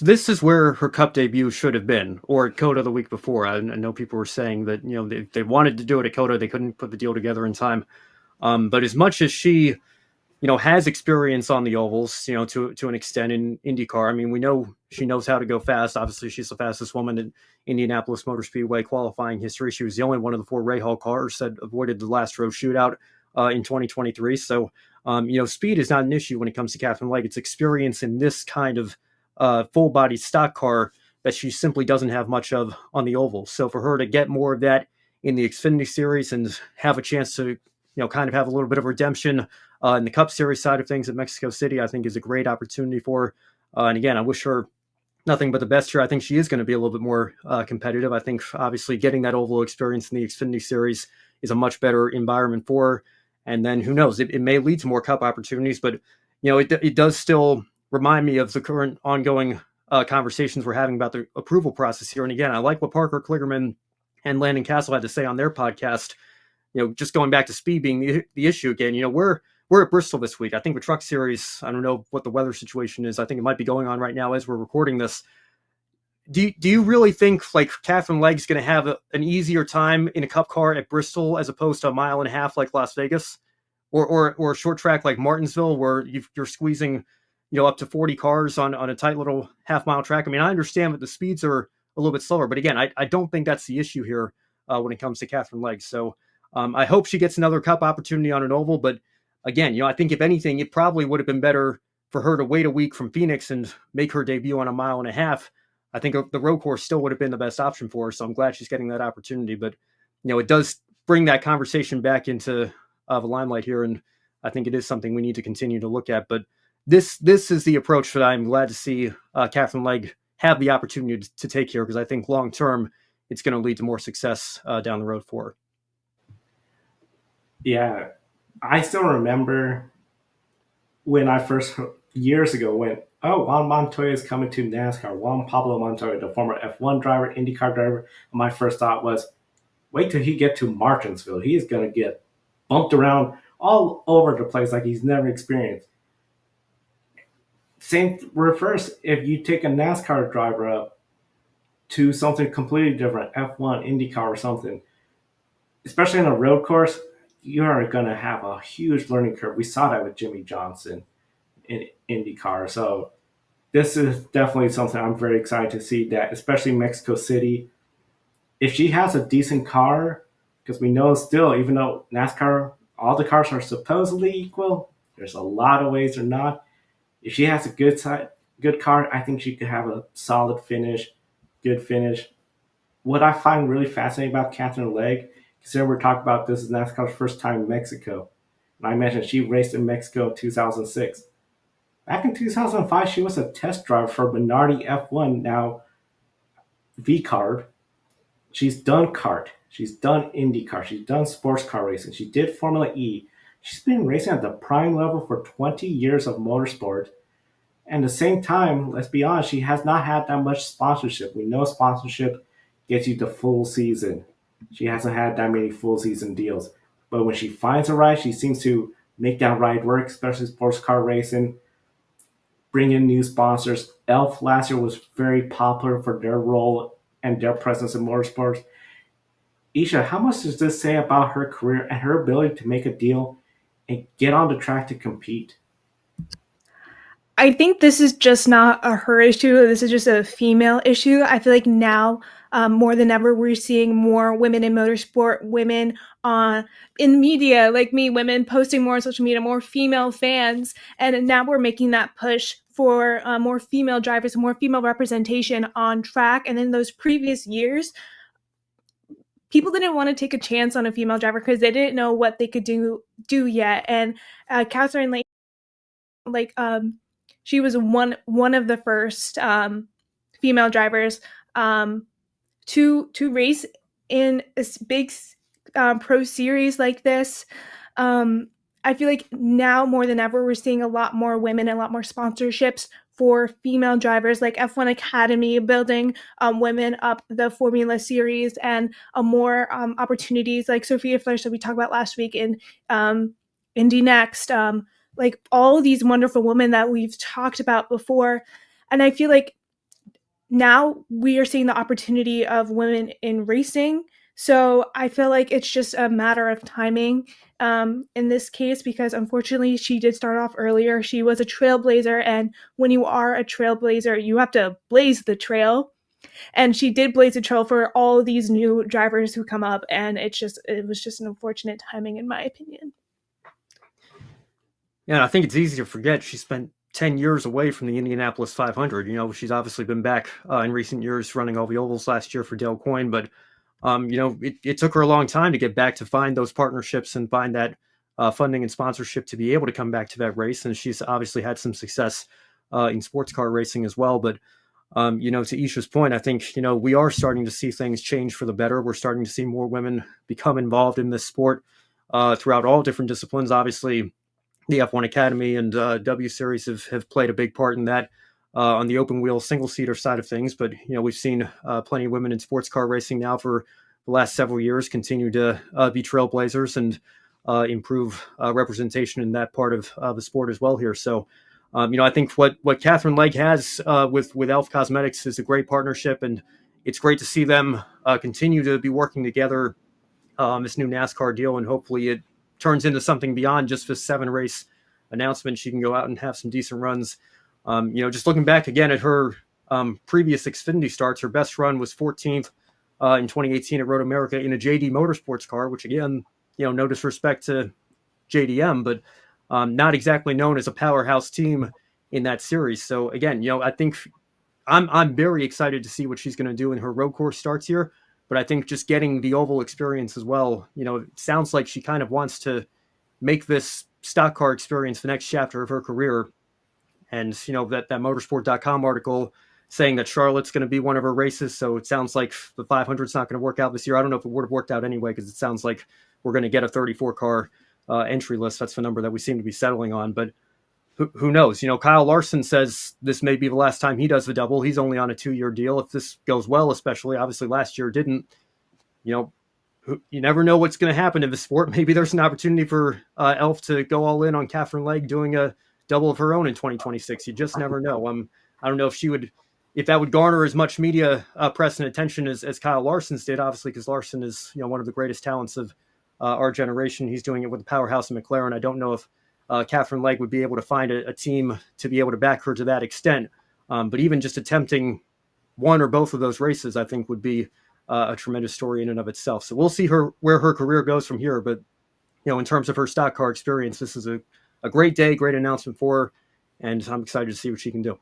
This is where her Cup debut should have been, or at Coda the week before. I know people were saying that they wanted to do it at Coda, they couldn't put the deal together in time. But as much as she has experience on the ovals, to an extent in IndyCar. I mean, we know she knows how to go fast. Obviously, she's the fastest woman in Indianapolis Motor Speedway qualifying history. She was the only one of the four Rahal cars that avoided the last row shootout in 2023. So, speed is not an issue when it comes to Katherine Legge. It's experience in this kind of full body stock car that she simply doesn't have much of on the oval. So, for her to get more of that in the Xfinity Series and have a chance to, kind of have a little bit of redemption in the Cup Series side of things at Mexico City, I think is a great opportunity for her. And again, I wish her nothing but the best here. I think she is going to be a little bit more competitive. I think obviously getting that oval experience in the Xfinity Series is a much better environment for her. And then who knows, it may lead to more Cup opportunities, but it does still remind me of the current ongoing conversations we're having about the approval process here. And again, I like what Parker Kligerman and Landon Castle had to say on their podcast. Just going back to speed being the issue again. We're at Bristol this week. I think the Truck Series, I don't know what the weather situation is. I think it might be going on right now as we're recording this. Do you really think like Katherine Legge's going to have an easier time in a Cup car at Bristol as opposed to a mile and a half like Las Vegas, or a short track like Martinsville where you're squeezing up to 40 cars on a tight little half-mile track? I mean, I understand that the speeds are a little bit slower, but again, I don't think that's the issue here when it comes to Katherine Legge. So I hope she gets another Cup opportunity on an oval, but again, I think if anything, it probably would have been better for her to wait a week from Phoenix and make her debut on a mile and a half. I think the road course still would have been the best option for her. So I'm glad she's getting that opportunity. But it does bring that conversation back into the limelight here, and I think it is something we need to continue to look at. But this is the approach that I'm glad to see Katherine Legge have the opportunity to take here, because I think long term it's going to lead to more success down the road for her. Yeah, I still remember when I first years ago when Juan Montoya is coming to NASCAR. Juan Pablo Montoya, the former F1 driver, IndyCar driver. My first thought was, wait till he get to Martinsville. He is gonna get bumped around all over the place like he's never experienced. Same reverse if you take a NASCAR driver up to something completely different, F1, IndyCar, or something. Especially on a road course, you are gonna have a huge learning curve. We saw that with Jimmy Johnson in IndyCar. So this is definitely something I'm very excited to see. That especially Mexico City, if she has a decent car, because we know still, even though NASCAR, all the cars are supposedly equal, there's a lot of ways they're not. If she has a good car, I think she could have a solid finish, good finish. What I find really fascinating about Katherine Legge, considering we're talking about this is NASCAR's first time in Mexico, and I mentioned she raced in Mexico in 2006. Back in 2005, she was a test driver for Minardi F1, now V-Card. She's done kart. She's done IndyCar. She's done sports car racing. She did Formula E. She's been racing at the prime level for 20 years of motorsport. And at the same time, let's be honest, she has not had that much sponsorship. We know sponsorship gets you the full season. She hasn't had that many full season deals. But when she finds a ride, she seems to make that ride work, especially sports car racing, bring in new sponsors. e.l.f. last year was very popular for their role and their presence in motorsports. Esha, how much does this say about her career and her ability to make a deal and get on the track to compete? I think this is just not a her issue. This is just a female issue. I feel like now, more than ever, we're seeing more women in motorsport, women in media like me, women posting more on social media, more female fans. And now we're making that push for more female drivers, more female representation on track. And in those previous years, people didn't want to take a chance on a female driver because they didn't know what they could do yet. And Catherine, like she was one of the first female drivers to race in a big pro series like this. I feel like now more than ever we're seeing a lot more women and a lot more sponsorships for female drivers, like F1 Academy building women up the Formula Series, and more opportunities like Sophia Flores that we talked about last week in Indy Next. Like all these wonderful women that we've talked about before. And I feel like now we are seeing the opportunity of women in racing. So I feel like it's just a matter of timing in this case, because unfortunately she did start off earlier. She was a trailblazer, and when you are a trailblazer, you have to blaze the trail. And she did blaze the trail for all these new drivers who come up, and it was just an unfortunate timing, in my opinion. Yeah, and I think it's easy to forget she spent 10 years away from the Indianapolis 500. She's obviously been back in recent years running all the ovals last year for Dale Coyne, but it took her a long time to get back to find those partnerships and find that funding and sponsorship to be able to come back to that race. And she's obviously had some success in sports car racing as well. But to Esha's point, I think, we are starting to see things change for the better. We're starting to see more women become involved in this sport throughout all different disciplines. Obviously, the F1 Academy and W Series have played a big part in that on the open wheel single seater side of things. But we've seen plenty of women in sports car racing now for the last several years continue to be trailblazers and improve representation in that part of the sport as well here. So, I think what Katherine Legge has with e.l.f. Cosmetics is a great partnership, and it's great to see them continue to be working together this new NASCAR deal, and hopefully it turns into something beyond just this 7-race announcement. She can go out and have some decent runs. Just looking back again at her previous Xfinity starts, her best run was 14th in 2018 at Road America in a JD Motorsports car, which again, no disrespect to JDM, but not exactly known as a powerhouse team in that series. So again, I think I'm very excited to see what she's going to do in her road course starts here. But I think just getting the oval experience as well, it sounds like she kind of wants to make this stock car experience the next chapter of her career. And, that motorsport.com article saying that Charlotte's going to be one of her races. So it sounds like the 500 is not going to work out this year. I don't know if it would have worked out anyway, because it sounds like we're going to get a 34 car entry list. That's the number that we seem to be settling on. But who knows? Kyle Larson says this may be the last time he does the double. He's only on a 2-year deal. If this goes well, especially, obviously last year didn't, you never know what's going to happen in the sport. Maybe there's an opportunity for e.l.f. to go all in on Katherine Legge doing a double of her own in 2026. You just never know. I don't know if that would garner as much media press and attention as Kyle Larson's did, obviously, because Larson is one of the greatest talents of our generation. He's doing it with the powerhouse of McLaren. I don't know if Katherine Legge would be able to find a team to be able to back her to that extent. But even just attempting one or both of those races, I think would be a tremendous story in and of itself. So we'll see where her career goes from here. But, in terms of her stock car experience, this is a great day, great announcement for her. And I'm excited to see what she can do.